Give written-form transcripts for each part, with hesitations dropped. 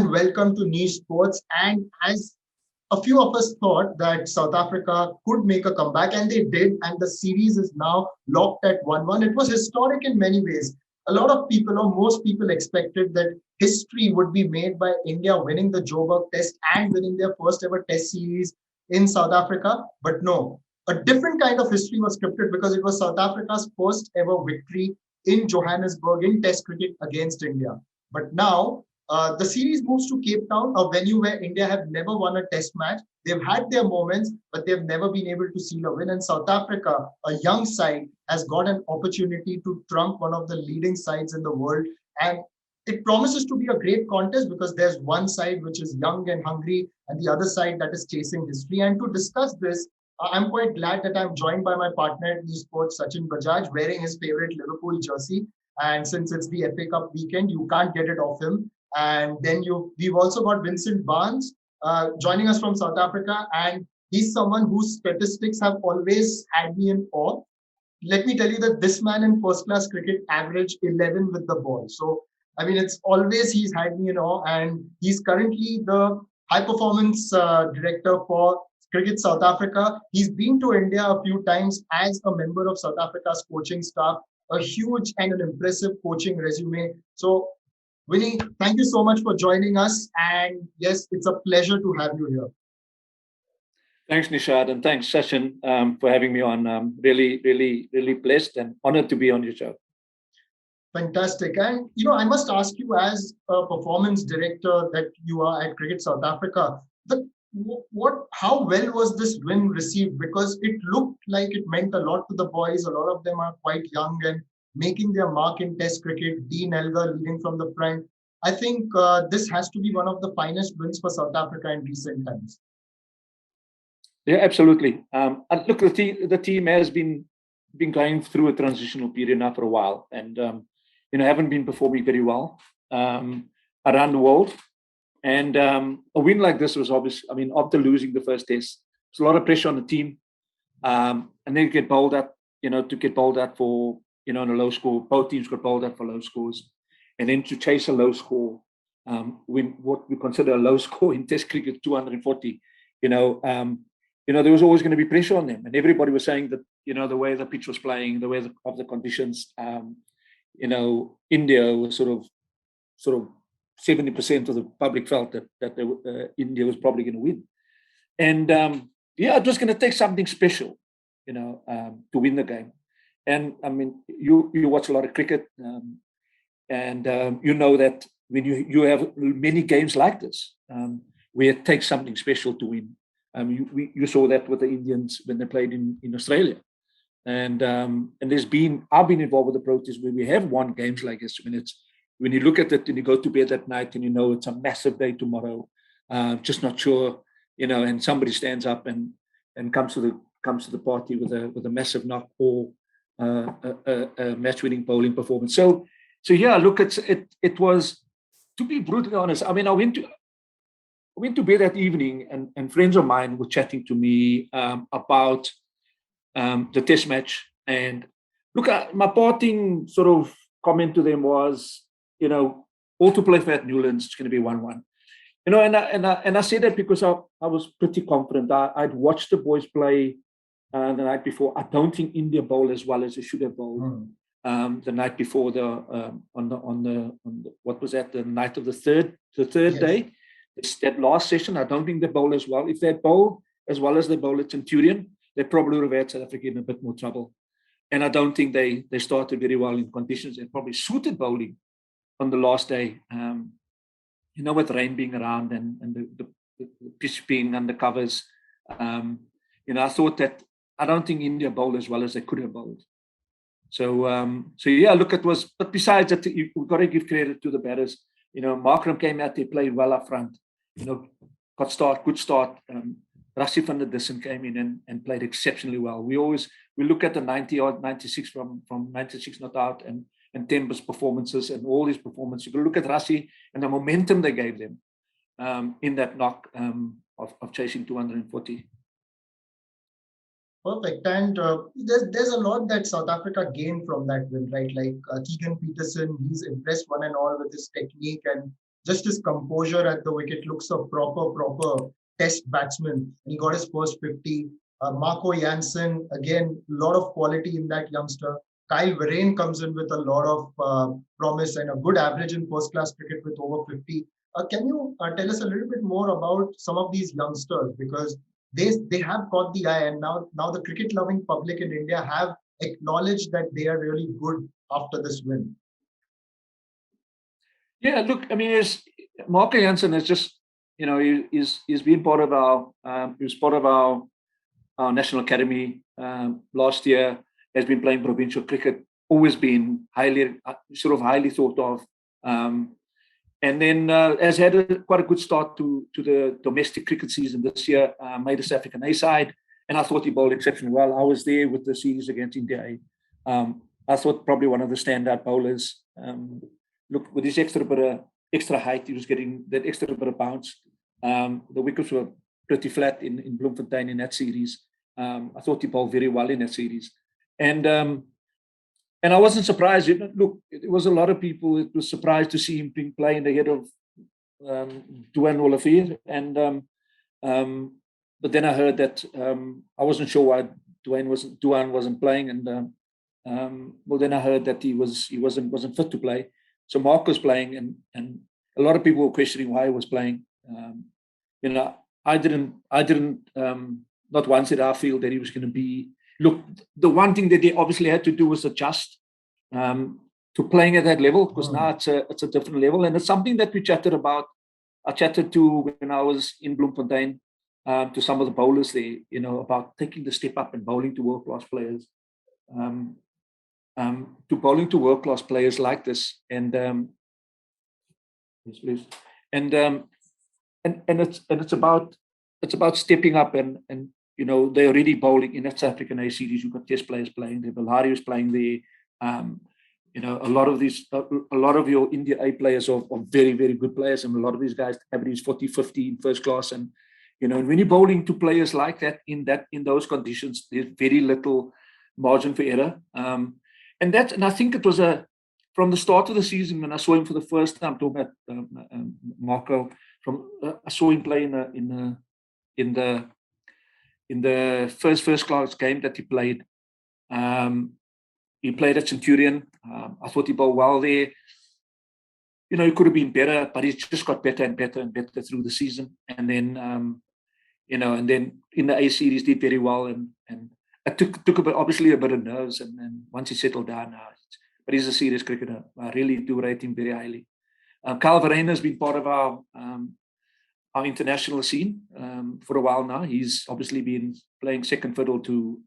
and welcome to Niche Sports. And as a few of us thought that South Africa could make a comeback, and they did, and the series is now locked at 1-1. It was historic in many ways. A lot of people, or most people, expected that history would be made by India winning the Joburg Test and winning their first ever Test series in South Africa. But no, a different kind of history was scripted because it was South Africa's first ever victory in Johannesburg in Test cricket against India. But now the series moves to Cape Town, a venue where India have never won a test match. They've had their moments, but they've never been able to seal a win. And South Africa, a young side, has got an opportunity to trump one of the leading sides in the world. And it promises to be a great contest because there's one side which is young and hungry, and the other side that is chasing history. And to discuss this, I'm quite glad that I'm joined by my partner at esports, Sachin Bajaj, wearing his favorite Liverpool jersey. And since it's the FA Cup weekend, you can't get it off him. And then we've also got Vincent Barnes joining us from South Africa, and he's someone whose statistics have always had me in awe. Let me tell you that this man in first class cricket averaged 11 with the ball. So, I mean, it's always he's had me in awe, and he's currently the high performance director for Cricket South Africa. He's been to India a few times as a member of South Africa's coaching staff, a huge and an impressive coaching resume. So, Winnie, thank you so much for joining us. And yes, it's a pleasure to have you here. Thanks, Nishad, and thanks, Sachin, for having me on. Really blessed and honored to be on your show. Fantastic. And, I must ask you, as a performance director that you are at Cricket South Africa, how well was this win received? Because it looked like it meant a lot to the boys. A lot of them are quite young and making their mark in Test cricket. Dean Elgar leading from the front. I think this has to be one of the finest wins for South Africa in recent times. Yeah, absolutely. And look, the team has been going through a transitional period now for a while, and haven't been performing very well around the world. And a win like this was obvious. I mean, after losing the first test, there's a lot of pressure on the team, and then to get bowled out for on a low score. Both teams got bowled out for low scores, and then to chase a low score, win what we consider a low score in Test cricket, 240. There was always going to be pressure on them, and everybody was saying that the way the pitch was playing, the way of the conditions, India was sort of 70% of the public felt that India was probably going to win, and it was going to take something special, to win the game. And I mean, you watch a lot of cricket, and you know that when you have many games like this, where it takes something special to win. You saw that with the Indians when they played in Australia, and I've been involved with the Proteas where we have won games like this when you look at it and you go to bed at night and it's a massive day tomorrow, just not sure, and somebody stands up and comes to the party with a massive knock or a match-winning bowling performance. So yeah, look, it was, to be brutally honest. I mean, I went to bed that evening, and friends of mine were chatting to me about the Test match. And look, my parting sort of comment to them was, all to play for at Newlands. It's going to be 1-1. And I said that because I was pretty confident. I'd watched the boys play the night before. I don't think India bowled as well as they should have bowled the night before on the what was that, the night of the third yes. day. That last session, I don't think they bowled as well. If they had bowled as well as they bowled at Centurion, they probably would have had South Africa in a bit more trouble. And I don't think they started very well in conditions. They probably suited bowling on the last day, with rain being around and the pitch being under covers. I thought that I don't think India bowled as well as they could have bowled. So yeah, look, it was. But besides that, we've got to give credit to the batters. Markram came out, they played well up front. Good start. Rassie van der Dussen came in and played exceptionally well. We look at the 96 from 96 not out and Temba's performances and all his performances. You can look at Rassie and the momentum they gave them in that knock of chasing 240. Perfect. And there's a lot that South Africa gained from that win, right? Like Keegan Peterson, he's impressed one and all with his technique and just his composure at the wicket, looks a proper test batsman. And he got his first 50. Marco Jansen, again, a lot of quality in that youngster. Kyle Verreynne comes in with a lot of promise and a good average in first class cricket with over 50. Can you tell us a little bit more about some of these youngsters? Because they have caught the eye, and now the cricket loving public in India have acknowledged that they are really good after this win. Yeah, look, I mean, Marco Jansen is just, he's been part of he was part of our national academy last year. Has been playing provincial cricket, always been highly thought of, and then has had quite a good start to the domestic cricket season this year. Made the South African A side, and I thought he bowled exceptionally well. I was there with the series against India. I thought probably one of the standout bowlers. Look, with his extra height, he was getting that extra bit of bounce. The wickets were pretty flat in Bloemfontein in that series. I thought he bowled very well in that series. And I wasn't surprised. Look, it was a lot of people. It was surprised to see him being playing ahead of Duan Olivier. And but then I heard that I wasn't sure why Duan wasn't playing. And well, then I heard that he wasn't fit to play. So Mark was playing, and a lot of people were questioning why he was playing. I didn't. Not once did I feel that he was going to be. Look, the one thing that they obviously had to do was adjust to playing at that level, because now it's a different level, and it's something that we chatted about. I chatted to when I was in Bloemfontein to some of the bowlers there, about taking the step up and bowling to world-class players, to bowling to world-class players like this, and yes, please, and it's about stepping up and they're already bowling in that South African A series. You've got test players playing there. Balhari is playing there. A lot of your India A players are very, very good players, and a lot of these guys average 40, 50 in first class. And when you're bowling to players like that in those conditions, there's very little margin for error. And I think it was from the start of the season when I saw him for the first time. Talking about Marco, I saw him play in the first class game that he played. He played at Centurion. I thought he bowled well there. He could have been better, but he's just got better and better and better through the season. And then, and then in the A series did very well. And it took obviously a bit of nerves. And then once he settled down, but he's a serious cricketer. I really do rate him very highly. Kyle Verreynne has been part of our international scene for a while now. He's obviously been playing second fiddle to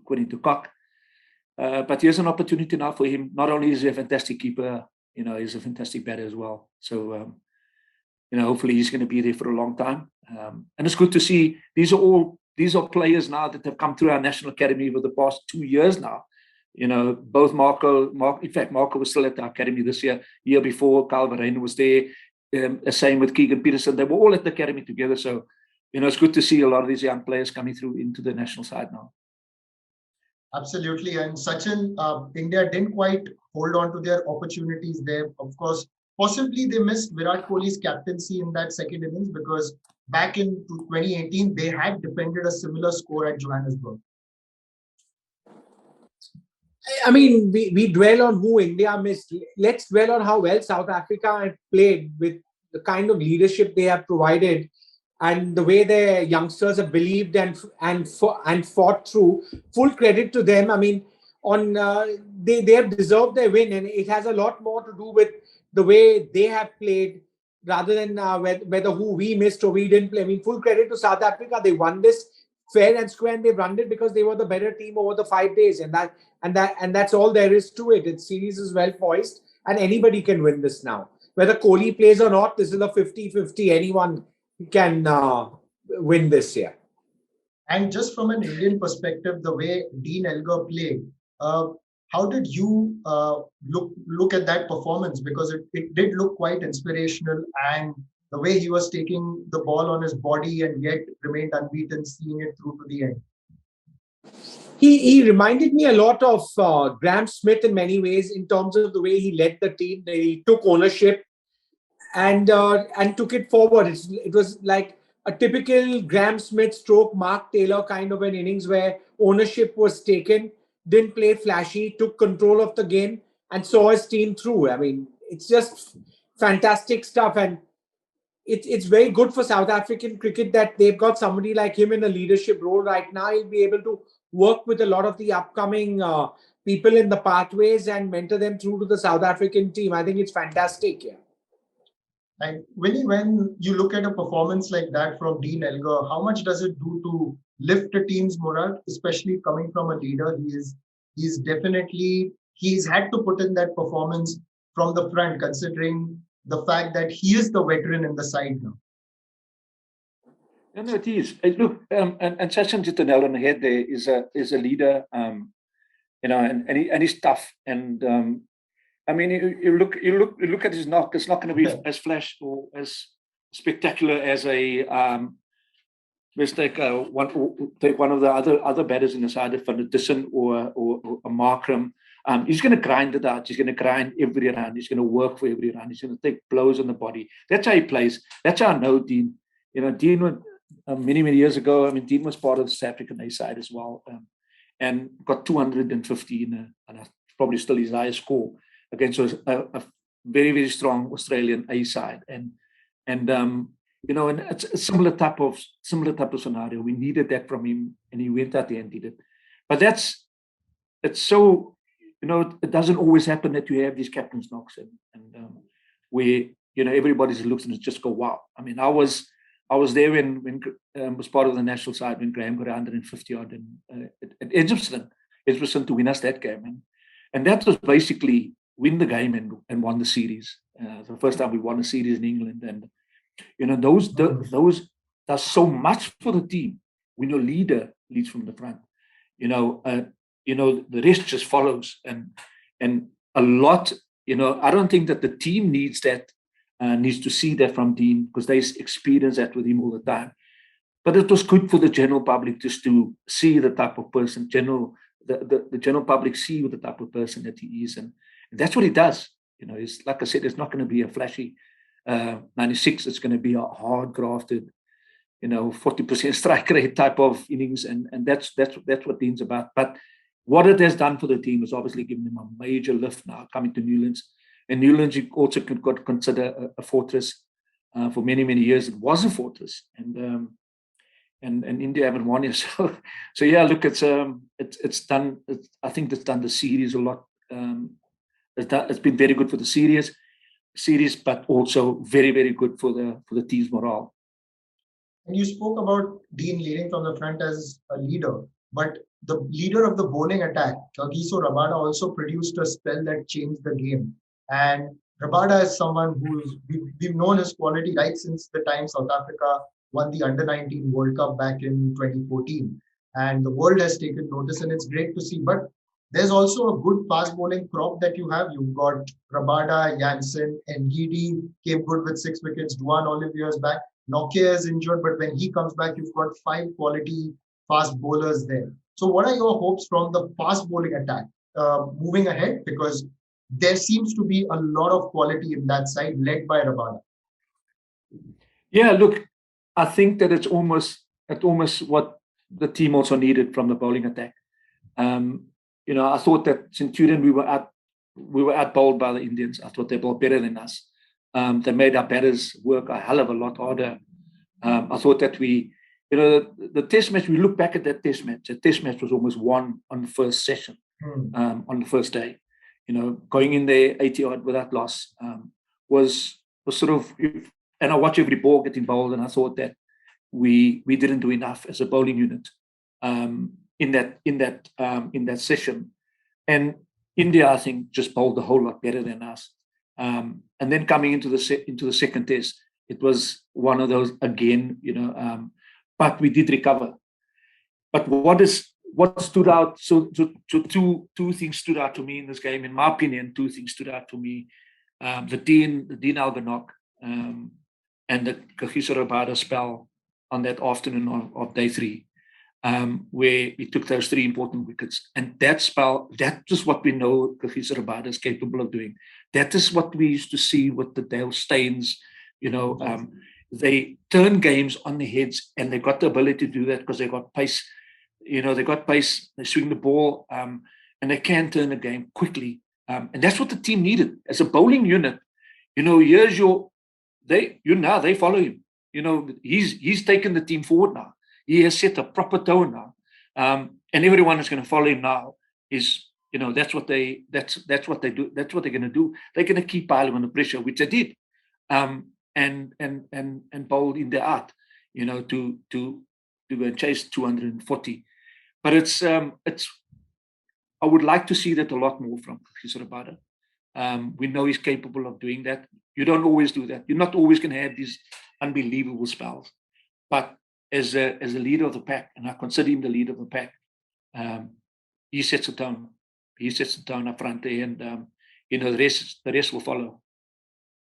Quinton de Kock. But here's an opportunity now for him. Not only is he a fantastic keeper, he's a fantastic batter as well. So, hopefully he's going to be there for a long time. And it's good to see these are players now that have come through our national academy over the past 2 years now. Both Marco, in fact, Marco was still at the academy this year. Year before, Kyle Verreynne was there. Same with Keegan Peterson. They were all at the academy together. So, it's good to see a lot of these young players coming through into the national side now. Absolutely. And Sachin, India didn't quite hold on to their opportunities there. Of course, possibly they missed Virat Kohli's captaincy in that second innings, because back in 2018, they had defended a similar score at Johannesburg. I mean, we dwell on who India missed. Let's dwell on how well South Africa had played, with the kind of leadership they have provided and the way their youngsters have believed and fought through. Full credit to them. I mean, they have deserved their win, and it has a lot more to do with the way they have played rather than whether who we missed or we didn't play. I mean, full credit to South Africa. They won this fair and square, and they run it because they were the better team over the 5 days, and that's all there is to it. Its series is well poised, and anybody can win this now. Whether Kohli plays or not, this is a 50-50. Anyone can win this year. And just from an Indian perspective, the way Dean Elgar played, how did you look at that performance? Because it did look quite inspirational, and the way he was taking the ball on his body and yet remained unbeaten, seeing it through to the end. He reminded me a lot of Graham Smith in many ways, in terms of the way he led the team. He took ownership, and took it forward. It was like a typical Graham Smith stroke Mark Taylor kind of an innings where ownership was taken, didn't play flashy, took control of the game, and saw his team through. I mean, it's just fantastic stuff, and it's very good for South African cricket that they've got somebody like him in a leadership role right now. He'll be able to work with a lot of the upcoming people in the pathways and mentor them through to the South African team. I think it's fantastic. Yeah. And Winnie, when you look at a performance like that from Dean Elgar, how much does it do to lift a team's morale, especially coming from a leader? He's had to put in that performance from the front, considering the fact that he is the veteran in the side now. No, it is. Look, and Sachin hit the nail on the head. There is a leader, and he's tough. And I mean, you look at his knock. It's not going to be as flash or as spectacular as a. Let's take one of the other batters in the side of Van Dussen or a Markram. He's going to grind it out. He's going to grind every run. He's going to work for every run. He's going to take blows on the body. That's how he plays. That's how I know Dean. Dean many years ago. I mean, Dean was part of the South African A side as well, and got 250 and probably still his highest score against a very strong Australian A side, and it's a similar type of scenario. We needed that from him, and he went out there and did it. But it's so it doesn't always happen that you have these captain's knocks and where everybody looks and just go wow. I mean, I was there when was part of the national side when Graham got 150 odd at Edgbaston to win us that game, and that was basically win the game and won the series. The first time we won a series in England, and those does so much for the team when your leader leads from the front. The rest just follows, and a lot. I don't think that the team needs that. Needs to see that from Dean because they experience that with him all the time. But it was good for the general public just to see the type of person, the general public see the type of person that he is. And that's what he does. It's like I said, it's not going to be a flashy 96. It's going to be a hard grafted, 40% strike rate type of innings. And that's what Dean's about. But what it has done for the team is obviously given them a major lift now coming to Newlands. And Newlands, you also could consider a fortress. For many years, it was a fortress, and India haven't won it. So yeah, look, it's done. I think it's done the series a lot. It's been very good for the series, but also very good for the team's morale. And you spoke about Dean leading from the front as a leader, but the leader of the bowling attack, Kagiso Rabada, also produced a spell that changed the game. And Rabada is someone we've known his quality right since the time South Africa won the Under-19 World Cup back in 2014. And the world has taken notice, and it's great to see. But there's also a good fast bowling crop that you have. You've got Rabada, Jansen, and Ngidi came good with 6 wickets. Duan Olivier's back. Nokia is injured, but when he comes back, you've got 5 quality fast bowlers there. So what are your hopes from the fast bowling attack moving ahead? Because there seems to be a lot of quality in that side led by Rabada. Yeah, look, I think that it's almost what the team also needed from the bowling attack. I thought that Centurion, we were out bowled by the Indians. I thought they bowled better than us. They made our batters work a hell of a lot harder. I thought that the test match, we look back at that test match. The test match was almost won on the first session, on the first day. Going in there 80 odd without loss was sort of, and I watched every ball getting bowled, and I thought that we didn't do enough as a bowling unit in that session. And India, I think, just bowled a whole lot better than us. And then coming into the second test, it was one of those again, but we did recover. But what stood out? So two things stood out to me in this game. In my opinion, 2 things stood out to me: the Dean Albanok and the Kagiso Rabada spell on that afternoon of day 3. where he took those 3 important wickets. And that spell, that is what we know Kagiso Rabada is capable of doing. That is what we used to see with the Dale Steins. They turn games on their heads, and they got the ability to do that because they got pace. They got pace, they swing the ball, and they can turn a game quickly. And that's what the team needed. As a bowling unit, here's they follow him. He's taken the team forward now. He has set a proper tone now. And everyone is going to follow him now. That's what they do. That's what they're going to do. They're going to keep piling on the pressure, which they did. And bowled in their art, to go and chase 240. But it's I would like to see that a lot more from Kagiso Rabada. We know he's capable of doing that. You don't always do that. You're not always going to have these unbelievable spells. But as a leader of the pack, and I consider him the leader of the pack, he sets the tone. He sets the tone up front there, and the rest will follow.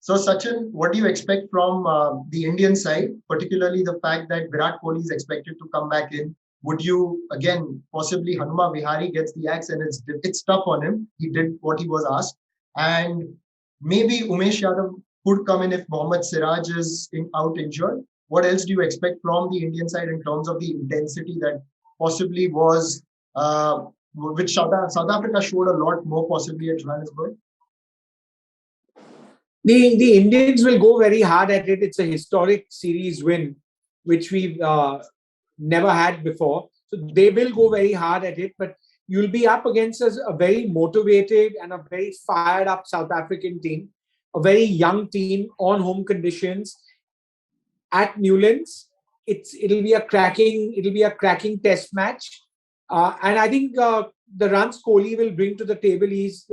So, Sachin, what do you expect from the Indian side, particularly the fact that Virat Kohli is expected to come back in? Would you, again, possibly Hanuma Vihari gets the axe and it's tough on him. He did what he was asked. And maybe Umesh Yadav could come in if Mohammad Siraj is out injured. What else do you expect from the Indian side in terms of the intensity that possibly was, which South Africa showed a lot more possibly at Johannesburg? The Indians will go very hard at it. It's a historic series win, which we've never had before. So they will go very hard at it, but you'll be up against a very motivated and a very fired up South African team, a very young team on home conditions at Newlands. It'll be a cracking test match, and I think the runs Kohli will bring to the table. He's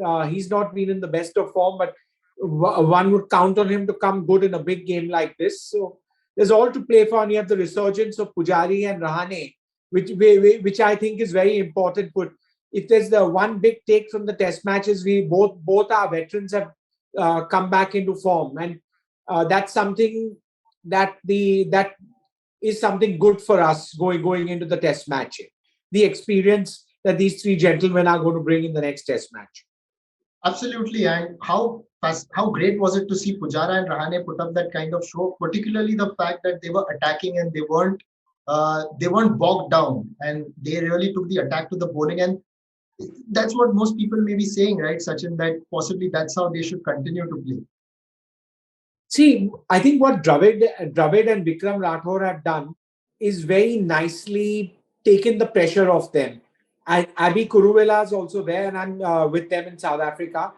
not been in the best of form, but one would count on him to come good in a big game like this. So there's all to play for, and you have the resurgence of Pujari and Rahane, which I think is very important. But if there's the one big take from the test matches, we both our veterans have come back into form, and that's something that is something good for us going into the test match. The experience that these 3 gentlemen are going to bring in the next test match. Absolutely. And how great was it to see Pujara and Rahane put up that kind of show, particularly the fact that they were attacking and they weren't bogged down, and they really took the attack to the bowling. And that's what most people may be saying, right, Sachin, that possibly that's how they should continue to play. See, I think what Dravid and Vikram Rathore have done is very nicely taken the pressure off them. And Abhi Kuruvela is also there, and I'm with them in South Africa.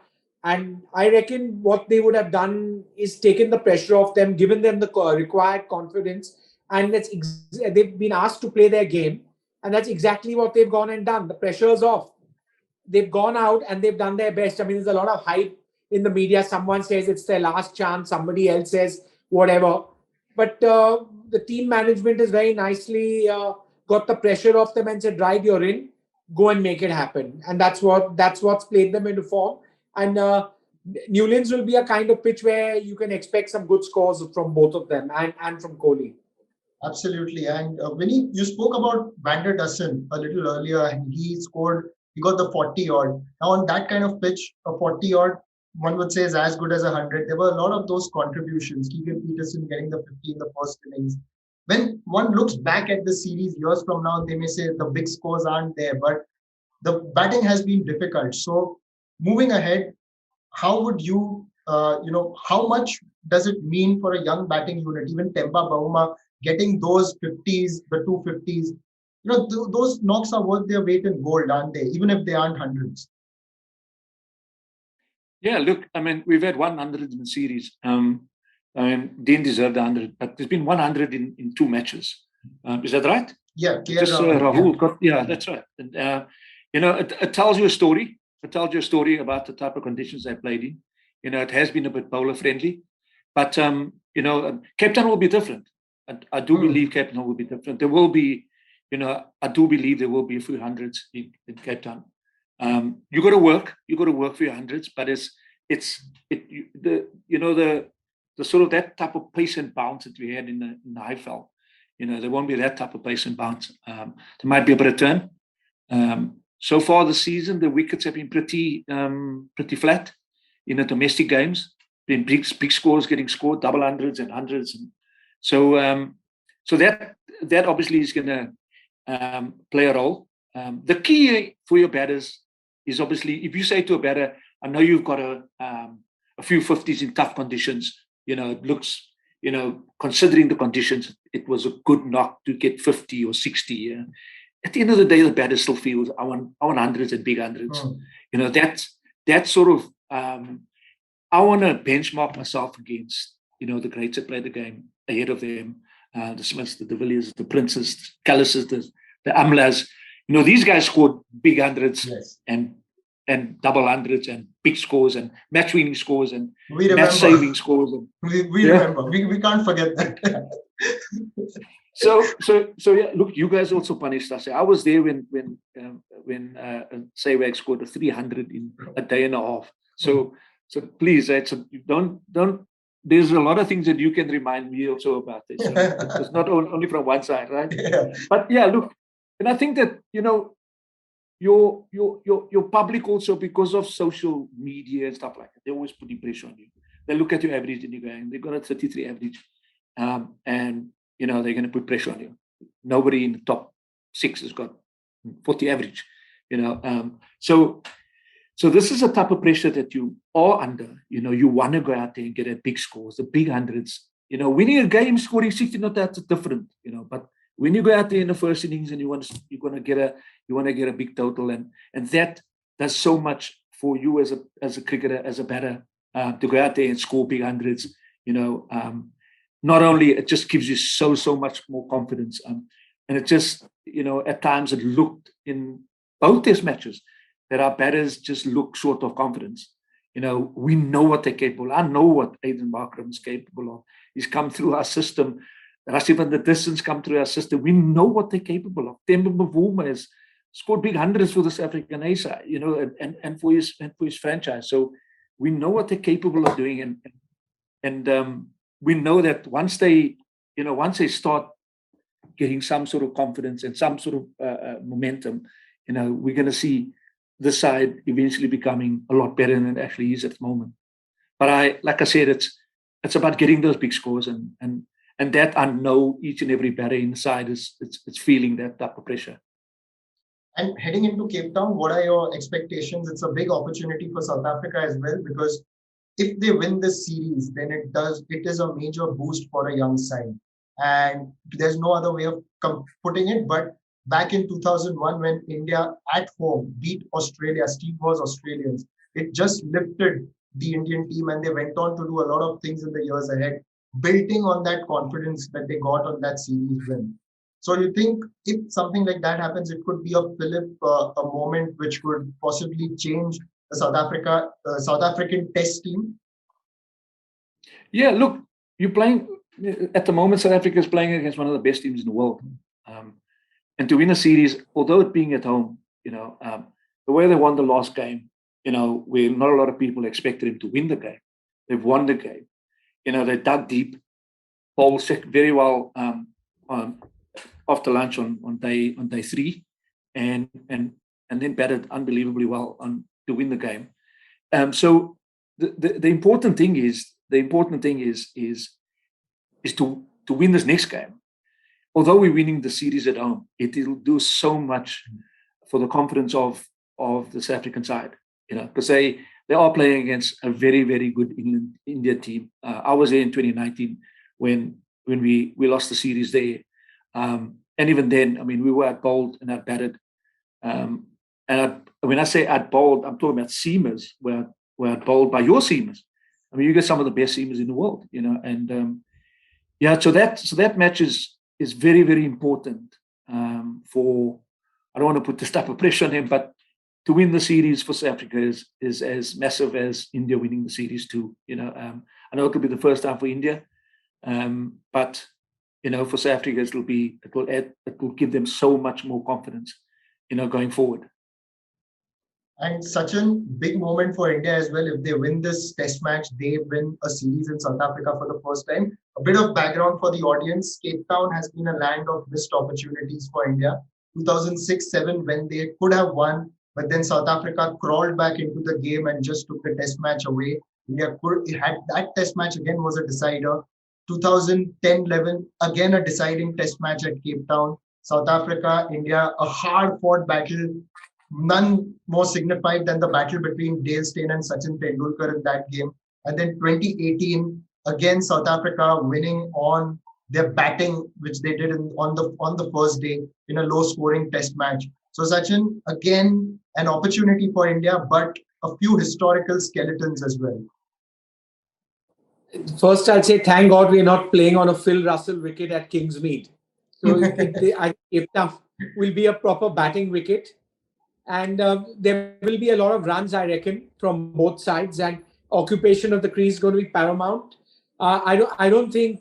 And I reckon what they would have done is taken the pressure off them, given them the required confidence, and they've been asked to play their game, and that's exactly what they've gone and done. The pressure's off. They've gone out and they've done their best. I mean, there's a lot of hype in the media. Someone says it's their last chance. Somebody else says whatever. But the team management has very nicely got the pressure off them and said, right, you're in. Go and make it happen. And that's what's played them into form. And Newlands will be a kind of pitch where you can expect some good scores from both of them and from Kohli. Absolutely. And when you spoke about Van der Dussen a little earlier, and he got the 40 odd. Now on that kind of pitch, a 40 odd, one would say is as good as 100. There were a lot of those contributions. Keegan Peterson getting the 50 in the first innings. When one looks back at the series years from now, they may say the big scores aren't there, but the batting has been difficult. So moving ahead, how would you, how much does it mean for a young batting unit, even Temba Bavuma, getting those 50s, the 250s? Those knocks are worth their weight in gold, aren't they? Even if they aren't hundreds. Yeah, look, I mean, we've had 100 in the series. Didn't deserve the 100, but there's been 100 in 2 matches. Is that right? Yeah, Rahul. Yeah, that's right. And, it tells you a story. It tells you a story about the type of conditions they played in. It has been a bit bowler friendly, but Cape Town will be different. I do believe Cape Town will be different. There will be, I do believe there will be a few hundreds in Cape Town. You got to work. You got to work for your hundreds, but the sort of that type of pace and bounce that we had in the IFL There won't be that type of pace and bounce. There might be a bit of turn. So far this season, the wickets have been pretty flat in the domestic games. Been big scores getting scored, double hundreds and hundreds, and so that obviously is going to play a role. The key for your batters is obviously, if you say to a batter, I know you've got a few 50s in tough conditions. It looks, considering the conditions, it was a good knock to get 50 or 60. Yeah? At the end of the day, the batter still feels I want hundreds and big hundreds. That's sort of I want to benchmark myself against the greats that play the game ahead of them, the Smiths, the De Villiers, the Princes, the Callises, the Amlas. These guys scored big hundreds. Yes. and double hundreds and big scores and match winning scores and match saving scores. And, we remember. We can't forget that. So yeah. Look, you guys also punished us. I was there when Sehwag scored a 300 in a day and a half. So please, don't. There's a lot of things that you can remind me also about this. It's not only from one side, right? Yeah. But yeah, look, and I think that your public also, because of social media and stuff like that, they always put pressure on you. They look at your average and you're going, they've got a 33 average, and they're going to put pressure on you. Nobody in the top 6 has got 40 average. So this is a type of pressure that you are under. You want to go out there and get at big scores, the big hundreds. Winning a game, scoring 60, not that's different. But when you go out there in the first innings and you want to get a big total, and that does so much for you as a cricketer, as a batter, to go out there and score big hundreds. Not only it just gives you so much more confidence, and it just at times it looked in both test matches that our batters just look short of confidence. We know what they're capable. I know what Aiden Markram is capable of. He's come through our system. Rashid van der Distance come through our system. We know what they're capable of. Temba Bavuma has scored big hundreds for the South African A side, and for his franchise. So we know what they're capable of doing, and we know that once they start getting some sort of confidence and some sort of momentum, we're going to see this side eventually becoming a lot better than it actually is at the moment. But like I said, it's about getting those big scores, and that I know each and every batter inside it's feeling that type of pressure. And heading into Cape Town, what are your expectations? It's a big opportunity for South Africa as well, because if they win this series, then it is a major boost for a young side. And there's no other way of putting it, but back in 2001, when India at home beat Australia, Steve was Australians, it just lifted the Indian team, and they went on to do a lot of things in the years ahead, building on that confidence that they got on that series win. So you think if something like that happens, it could be a fillip, a moment which could possibly change the South African Test team? Yeah, look, you're playing at the moment. South Africa is playing against one of the best teams in the world. And to win a series, although it being at home, the way they won the last game, where not a lot of people expected him to win the game, they've won the game. They dug deep, bowled very well after lunch on day 3, and then batted unbelievably well to win the game. So the important thing is to win this next game. Although we're winning the series at home, it will do so much for the confidence of the South African side, because they are playing against a very, very good India team. I was there in 2019 when we lost the series there. And even then, we were at bowled and I batted. When I say at bowled, I'm talking about seamers, where at bowled by your seamers. You get some of the best seamers in the world, and so that match is very, very important for. I don't want to put this type of pressure on him, but to win the series for South Africa is as massive as India winning the series too. I know it'll be the first time for India, but for South Africa it will give them so much more confidence, going forward. And Sachin, big moment for India as well. If they win this test match, they win a series in South Africa for the first time. A bit of background for the audience. Cape Town has been a land of missed opportunities for India. 2006-7 when they could have won, but then South Africa crawled back into the game and just took the test match away. India could it had that test match again was a decider. 2010-11 again a deciding test match at Cape Town. South Africa, India, a hard-fought battle. None more signified than the battle between Dale Steyn and Sachin Tendulkar in that game. And then 2018, again South Africa winning on their batting, which they did on the first day in a low-scoring test match. So Sachin, again, an opportunity for India, but a few historical skeletons as well. First, I'll say thank God we're not playing on a Phil Russell wicket at Kingsmead. So Cape Town will be a proper batting wicket. And there will be a lot of runs, I reckon, from both sides, and occupation of the crease is going to be paramount. I don't think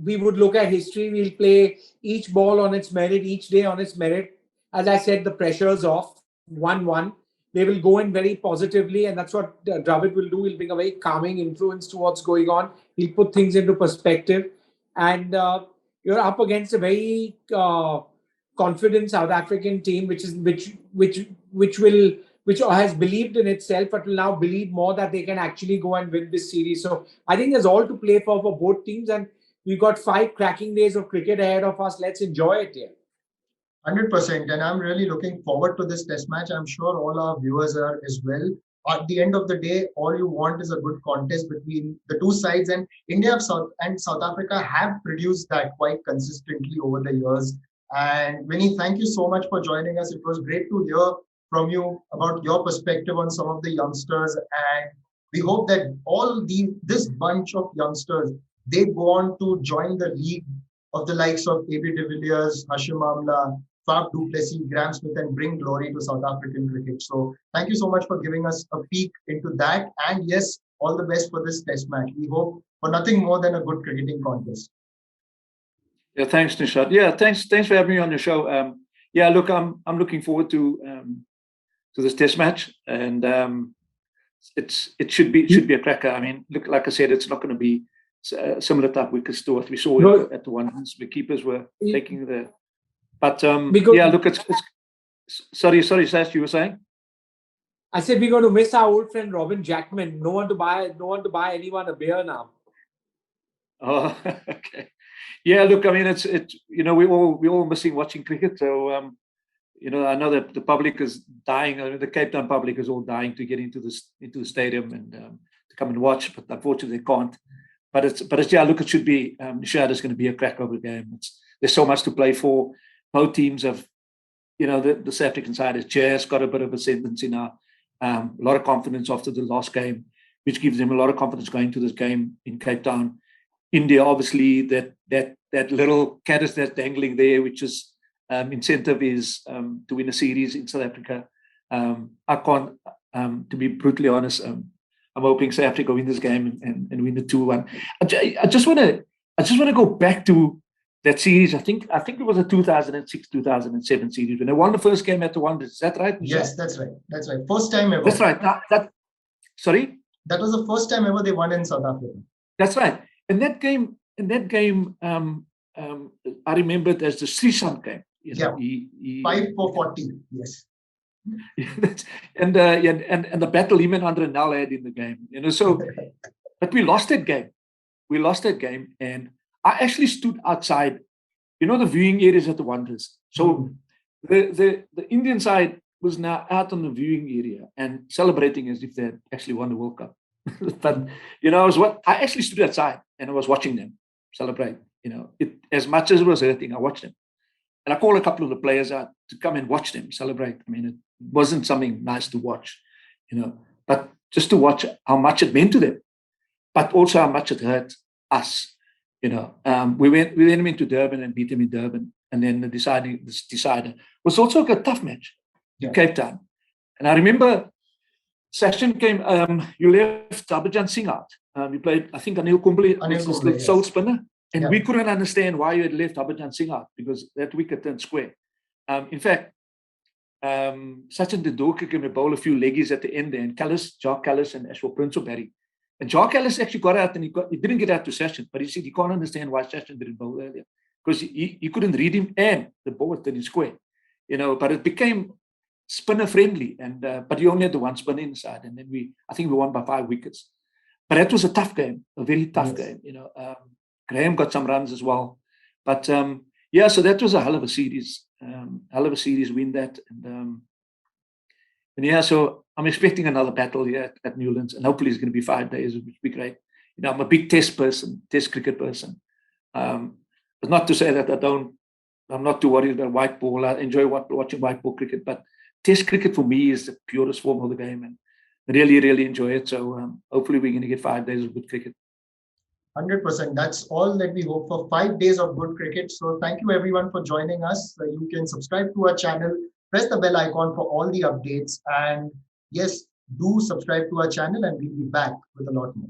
we would look at history. We'll play each ball on its merit, each day on its merit. As I said, the pressure's off, 1-1. They will go in very positively, and that's what Dravid will do. He'll bring a very calming influence to what's going on. He'll put things into perspective, and you're up against a very confident South African team, which has believed in itself, but will now believe more that they can actually go and win this series. So I think there's all to play for both teams, and we've got 5 cracking days of cricket ahead of us. Let's enjoy it here. 100%, and I'm really looking forward to this test match. I'm sure all our viewers are as well. At the end of the day, all you want is a good contest between the two sides, and India and South Africa have produced that quite consistently over the years. And Vinny, thank you so much for joining us. It was great to hear from you about your perspective on some of the youngsters, and we hope that this bunch of youngsters, they go on to join the league of the likes of AB de Villiers, Hashim Amla, Faf du Plessis, Graham Smith, and bring glory to South African cricket. So thank you so much for giving us a peek into that. And yes, all the best for this test match. We hope for nothing more than a good cricketing contest. Yeah, thanks, Nishad. Yeah, thanks for having me on your show. Yeah, look, I'm looking forward to this test match, and it should be a cracker. I mean, look, like I said, it's not going to be similar type wickets to what we saw at the ones the keepers were taking the. But yeah, look, it's sorry, Sash, you were saying? I said we're going to miss our old friend Robin Jackman. No one to buy anyone a beer now. Oh, okay. Yeah, look, I mean, it's we're all missing watching cricket. So I know that the public is dying. I mean, the Cape Town public is all dying to get into the stadium and to come and watch, but unfortunately they can't. But it's yeah, look, it should be. Nishad is going to be a crack over game. There's so much to play for. Both teams have, the South African side has just got a bit of ascendancy now. A lot of confidence after the last game, which gives them a lot of confidence going to this game in Cape Town. India, obviously, that little cat is that's dangling there, which is incentive is to win a series in South Africa. I can't, to be brutally honest, I'm hoping South Africa win this game and win the 2-1. I just want to go back to that series. I think it was a 2006-2007 series when they won the first game at the Wonders. Is that right? Yes, that's right. That's right. First time ever. That's right. Sorry? That was the first time ever they won in South Africa. That's right. And that game, I remember it as the Srishant game. 5 for 40. Yes. and the battle him and Andre Nel had in the game. So, but we lost that game. And I actually stood outside, the viewing areas at the Wonders. So the Indian side was now out on the viewing area and celebrating as if they had actually won the World Cup. But I actually stood outside and I was watching them celebrate. As much as it was hurting, I watched them, and I called a couple of the players out to come and watch them celebrate. I mean, it wasn't something nice to watch, but just to watch how much it meant to them, but also how much it hurt us. We went into Durban and beat them in Durban, and then the decider was also a tough match, Cape Town, and I remember. Sachin came. You left Harbhajan Singh out. You played, I think, Anil Kumble was the sole spinner, and we couldn't understand why you had left Harbhajan Singh out because that wicket turned square. In fact, Sachin Tendulkar came to bowl a few leggies at the end there, and Jock Callis and Ashwell Prince of Barry And Jock Ellis actually got out and he didn't get out to Sachin, but he said he can't understand why Sachin didn't bowl earlier because he couldn't read him and the ball was in square, but it became spinner friendly. And but you only had the one spinner inside, and then I think we won by 5 wickets. But that was a tough game, a very tough game. Graham got some runs as well, but so that was a hell of a series, win that, and so I'm expecting another battle here at Newlands, and hopefully it's going to be 5 days, which would be great. I'm a big test cricket person, but not to say that I'm not too worried about white ball. I enjoy watching white ball cricket, but test cricket for me is the purest form of the game, and really, really enjoy it. So hopefully we're going to get 5 days of good cricket. 100%. That's all that we hope for. 5 days of good cricket. So thank you everyone for joining us. You can subscribe to our channel, press the bell icon for all the updates. And yes, do subscribe to our channel and we'll be back with a lot more.